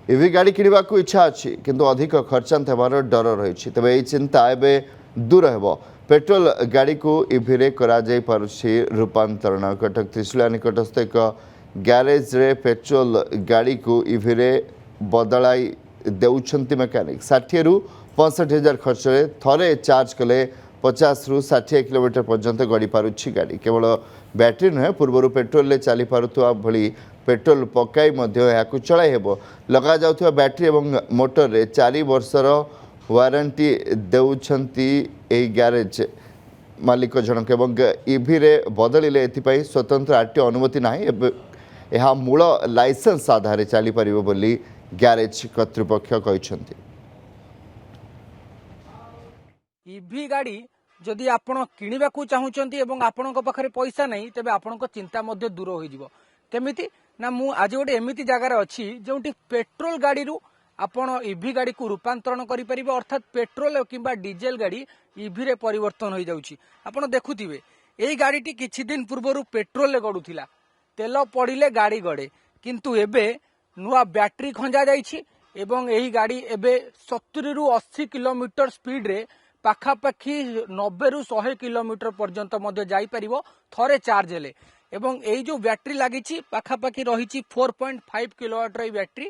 इवी गाड़ी किणवा को इच्छा अच्छी किंतु अधिक खर्चांत होवार डर रही तेज यही चिंता एवं दूर हो पेट्रोल गाड़ी को इवी रे करा जाई पारुछि रूपांतरण कटक त्रिशूलिया निकटस्थ एक ग्यारेज रे पेट्रोल गाड़ी को इवी रे बदलाई देउछंती मेकानिक 60 रु 65,000 खर्च रे थरे चार्ज कले 50 रु 60 किलोमीटर पर्यंत गड़ी पारुछि गाड़ी केवल बैटरी नुहे पूर्व पेट्रोल ले चली पारुथुआ भली पेट्रोल पकाई यहाँ चलाई हेब लगा जाउथुआ बैटरी एवं मोटर रे 4 वर्षर वारंटी देउछंती एही ग्यारेज मालिक जनक एवं इवी रे बदलिले एथिपाई स्वतंत्र आरटीओ अनुमति नाही यह मूल लाइसेंस आधार चली परिबो बोली ग्यारेज कर्तृपक्ष कहछंती। इवी गाड़ी जदि आपण किनिबा को चाहुचंती एवं आपणक पाखरे पैसा नहीं तेबे आपणक चिंता मध्य दूर होई जिवो केमिति ना मु आज गोटे एमिति जगार अच्छी जोटी पेट्रोल गाड़ी रु आपण इवी गाड़ी को रूपांतरण करि परिबे अर्थात पेट्रोल किंबा डीजेल गाड़ी इवी रे परिवर्तन हो जाउची आपण देखुथिबे एई गाड़ीटी किछि दिन पूर्वरु पेट्रोल ले गडुथिला तेल पड़िले गाड़ी गड़े किंतु एबे नुआ बैटरी खंजा जाइछि एवं एही गाड़ी एबे 70 रु 80 किलोमीटर स्पीड रे पाखापाखि 90 रु 100 किलोमीटर पर्यंत मध्य जाई परिबो थरे चार्ज हेले एवं एई जो बैटरी लागिछि पाखापाखि रहिछि 4.5 किलोवाट रे बैटरी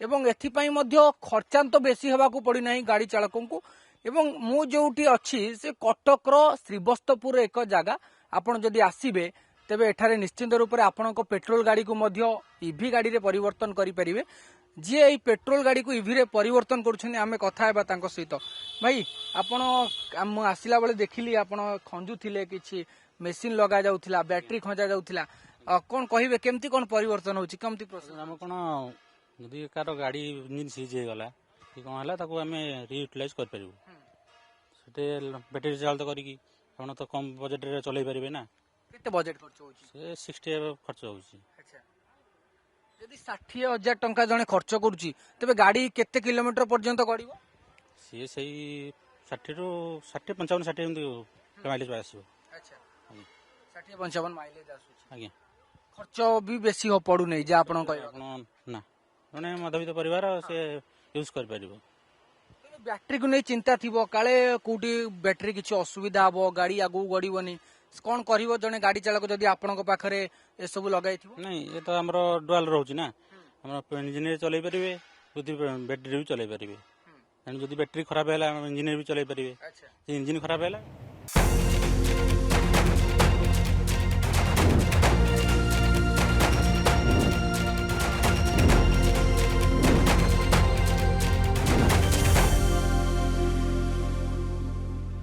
एवं एथिपाई मध्य खर्चांत बेसी हेबा को पड़ी नाही गाड़ी चालकों को एवं मु जोटी अछि से कटक रो श्रीवस्तपुर एक जगह आपण जदि आसीबे तेबे एठारे निश्चित रूप से आपणक पेट्रोल गाड़ी को मध्य इवी गाड़ी रे परिवर्तन करि परिबे जी एई पेट्रोल गाड़ी को इवी रे परिवर्तन करूछनी आमे कथा हेबा तांको सहित भाई आपण आसिला बेले देखिली आपण खंजु थिले किछि मेसिन लगा जाउथिला बैटरी खंजा जाउथिला कोन कहिबे केमती कोन परिवर्तन होछि केमती प्रश्न हम कोन जदि कार गाड़ी इंजिन सीज हे गला कि कोन हला ताको हमें रीयूटिलाइज कर परिबो सेटे बैटरी चार्ज करिकी आपण तो कम बजट रे चलै परिबे ना केते बजट खर्च होछि से 60 खर्च होछि अच्छा यदि 60,000 टंका जने खर्च करूची तबे गाड़ी केते किलोमीटर पर्यंत गड़िबो से सही 60 रु 60 55 60 एमती माइलेज आसीबो अच्छा 60-55 माइलेज आसुची आज्ञा खर्च भी बेसी हो पड़ू नहीं जा आपण कहबा आपण ना माने मध्यवित्त परिवार से यूज कर परिबो बैटरी को नहीं चिंता थिबो काले कोठी बैटरी किछि असुविधा हबो गाड़ी आगु गड़ीबनी कोन करिवो जने गाड़ी चालक जदि आपणक पाखरे ए सब लगाई थिबो नहीं ये तो हमरो डुअल रहउची ना हमरो इंजीनियर चलै परिबे बुद्धि बैटरी भी चलै परिबे जदि बैटरी खराब हैला इंजीनियर भी चलै परिबे अच्छा इंजीन खराब हैला